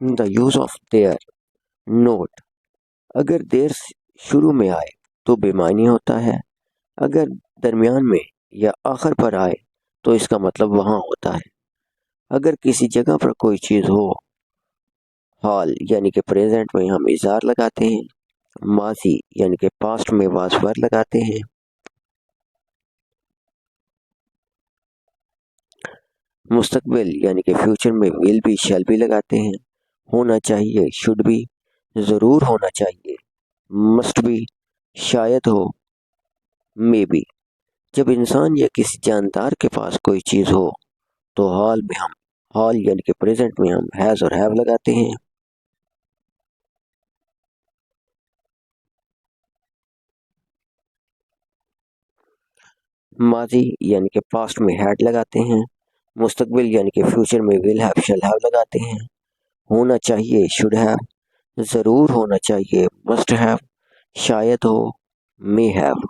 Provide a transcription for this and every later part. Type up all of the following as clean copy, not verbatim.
The use of their. Note, अगर देर शुरू में आए तो बेमानी होता है, अगर दरमियान में या आखिर पर आए तो इसका मतलब वहाँ होता है। अगर किसी जगह पर कोई चीज़ हो, हाल यानी कि प्रेजेंट में हम इज़ार लगाते हैं, माजी यानी कि पास्ट में वाज वर लगाते हैं। मुस्तकबिल यानी कि फ्यूचर में विल भी शैल भी लगाते हैं। होना चाहिए शुड भी, ज़रूर होना चाहिए मस्ट भी, शायद हो मे बी। जब इंसान या किसी जानदार के पास कोई चीज़ हो तो हाल यानी कि प्रेजेंट में हम हैज़ और हैव लगाते हैं। माजी यानी कि पास्ट में हैड लगाते हैं। मुस्तकबिल यानी कि फ्यूचर में विल हैव शैल हैव लगाते हैं। होना चाहिए शुड हैव, ज़रूर होना चाहिए मस्ट हैव, शायद हो मे हैव।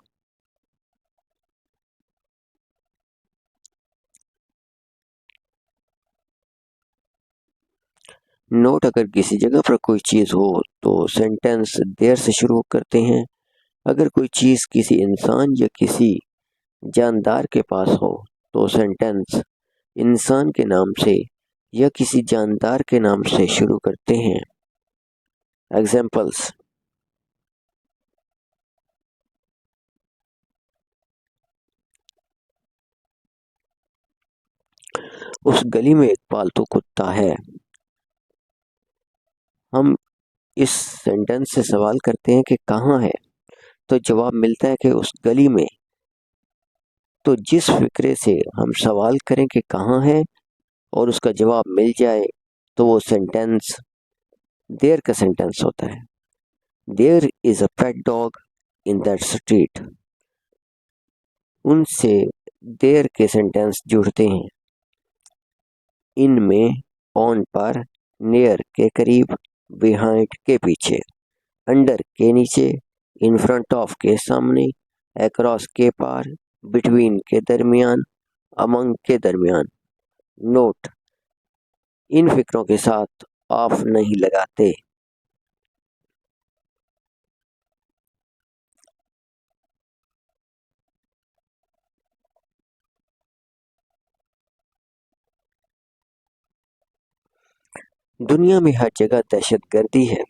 नोट, अगर किसी जगह पर कोई चीज़ हो तो सेंटेंस देयर से शुरू करते हैं। अगर कोई चीज़ किसी इंसान या किसी जानदार के पास हो तो सेंटेंस इंसान के नाम से या किसी जानदार के नाम से शुरू करते हैं। एग्जाम्पल्स, उस गली में एक पालतू कुत्ता है। हम इस सेंटेंस से सवाल करते हैं कि कहाँ है, तो जवाब मिलता है कि उस गली में। तो जिस फिक्रे से हम सवाल करें कि कहाँ है और उसका जवाब मिल जाए तो वो सेंटेंस देयर का सेंटेंस होता है। There is a pet dog in that street. उनसे देयर के सेंटेंस जुड़ते हैं। इन में, ऑन पर, नियर के करीब, बिहाइंड के पीछे, अंडर के नीचे, इन फ्रंट ऑफ के सामने, अक्रॉस के पार, बिटवीन के दरमियान, अमंग के दरमियान। नोट, इन फिक्रों के साथ ऑफ नहीं लगाते। दुनिया में हर जगह दहशतगर्दी है।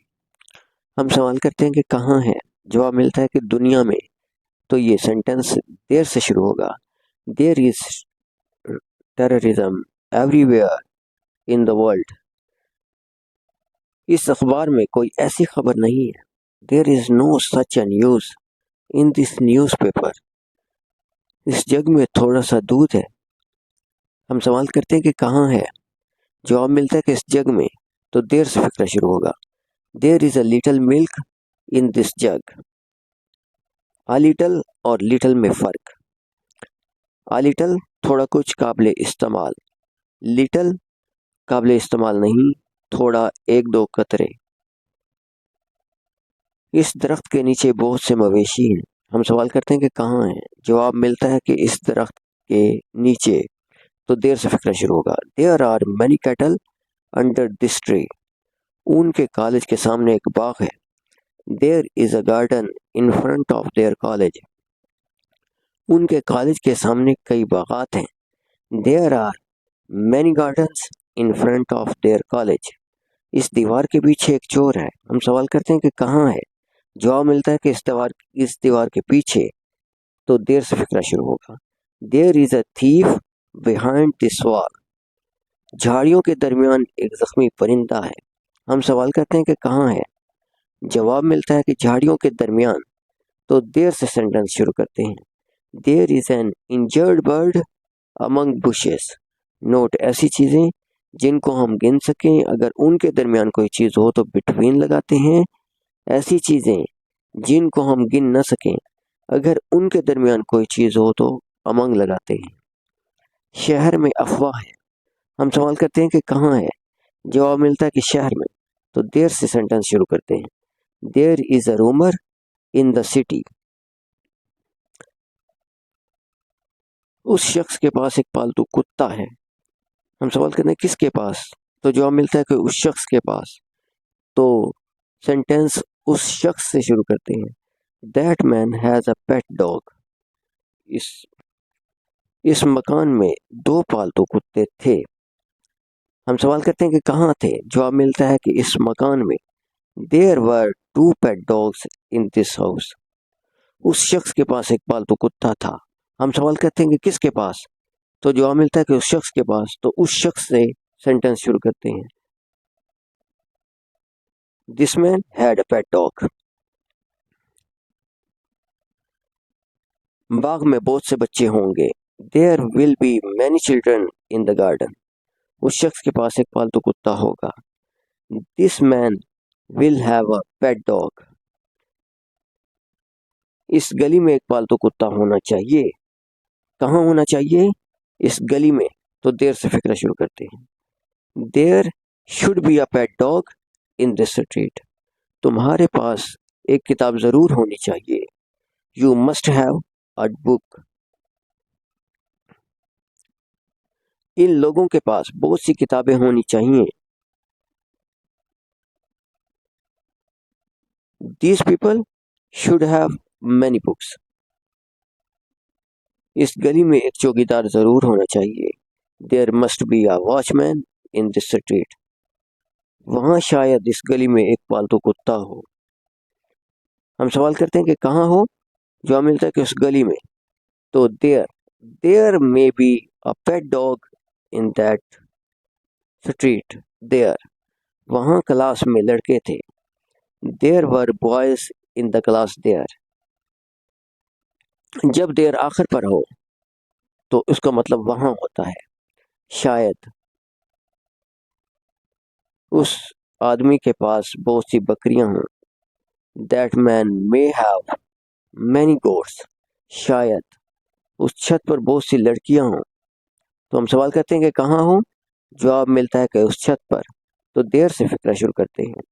हम सवाल करते हैं कि कहाँ है, जवाब मिलता है कि दुनिया में। तो ये सेंटेंस देयर से शुरू होगा। There is terrorism everywhere in the world. इस अखबार में कोई ऐसी खबर नहीं है। There is no such a news in this newspaper. इस जग में थोड़ा सा दूध है। हम सवाल करते हैं कि कहाँ है, जवाब मिलता है कि इस जग में। तो देयर से फिक्रा शुरू होगा। There is a little milk in this jug. A little और लिटिल में फ़र्क। आ लिटल थोड़ा कुछ काबिल इस्तेमाल, लिटिल काबिल इस्तेमाल नहीं, थोड़ा एक दो कतरे। इस दरख्त के नीचे बहुत से मवेशी हैं। हम सवाल करते हैं कि कहाँ हैं, जवाब मिलता है कि इस दरख्त के नीचे। तो देर से फिक्र शुरू होगा। There are many cattle under this tree. ऊन के कॉलेज के सामने एक बाग है। There is a garden in front of their college. उनके कॉलेज के सामने कई बागात हैं। There are many gardens in front of their college. इस दीवार के पीछे एक चोर है। हम सवाल करते हैं कि कहाँ है, जवाब मिलता है कि इस दीवार के पीछे। तो देर से फिक्रा शुरू होगा। There is a thief behind this wall. झाड़ियों के दरमियान एक जख्मी परिंदा है। हम सवाल करते हैं कि कहाँ है, जवाब मिलता है कि झाड़ियों के दरमियान। तो देर से सेंटेंस शुरू करते हैं। There is an injured bird among bushes. Note, ऐसी चीज़ें जिनको हम गिन सकें, अगर उनके दरमियान कोई चीज़ हो तो बिटवीन लगाते हैं। ऐसी चीज़ें जिनको हम गिन न सकें, अगर उनके दरमियान कोई चीज़ हो तो अमंग लगाते हैं। शहर में अफवाह है। हम सवाल करते हैं कि कहाँ है, जवाब मिलता है कि शहर में। तो देर से सेंटेंस शुरू करते हैं। There is a rumour in the city. उस शख्स के पास एक पालतू कुत्ता है। हम सवाल करते हैं किसके पास, तो जवाब मिलता है कि उस शख्स के पास। तो सेंटेंस उस शख्स से शुरू करते हैं। That man has a pet dog. इस मकान में 2 पालतू कुत्ते थे। हम सवाल करते हैं कि कहाँ थे। जवाब मिलता है कि इस मकान में। There were 2 pet dogs in this house. उस शख्स के पास एक पालतू कुत्ता था। हम सवाल करते हैं कि किसके पास। तो जवाब मिलता है कि उस शख्स के पास। तो उस शख्स से सेंटेंस शुरू करते हैं। This man had a pet dog. बाग में बहुत से बच्चे होंगे। There will be many children in the garden. उस शख्स के पास एक पालतू कुत्ता होगा। This man will have a pet dog. इस गली में एक पालतू कुत्ता होना चाहिए। कहाँ होना चाहिए? इस गली में। तो देयर से फिक्र शुरू करते हैं। There should be a pet dog in this street. तुम्हारे पास एक किताब जरूर होनी चाहिए। You must have a book. इन लोगों के पास बहुत सी किताबें होनी चाहिए। These people should have many books. इस गली में एक चौकीदार जरूर होना चाहिए। There must be a watchman in this street. वहाँ शायद इस गली में एक पालतू कुत्ता हो। हम सवाल करते हैं कि कहाँ हो। जवाब मिलता है कि उस गली में। तो there may be a pet dog in that street. There. वहाँ क्लास में लड़के थे। There were boys in the class there. जब देर आखिर पर हो तो उसका मतलब वहां होता है। शायद उस आदमी के पास बहुत सी बकरियां हों। That man may have many goats. शायद उस छत पर बहुत सी लड़कियां हों। तो हम सवाल करते हैं कि कहाँ हो। जवाब मिलता है कि उस छत पर। तो देर से फिक्र शुरू करते हैं।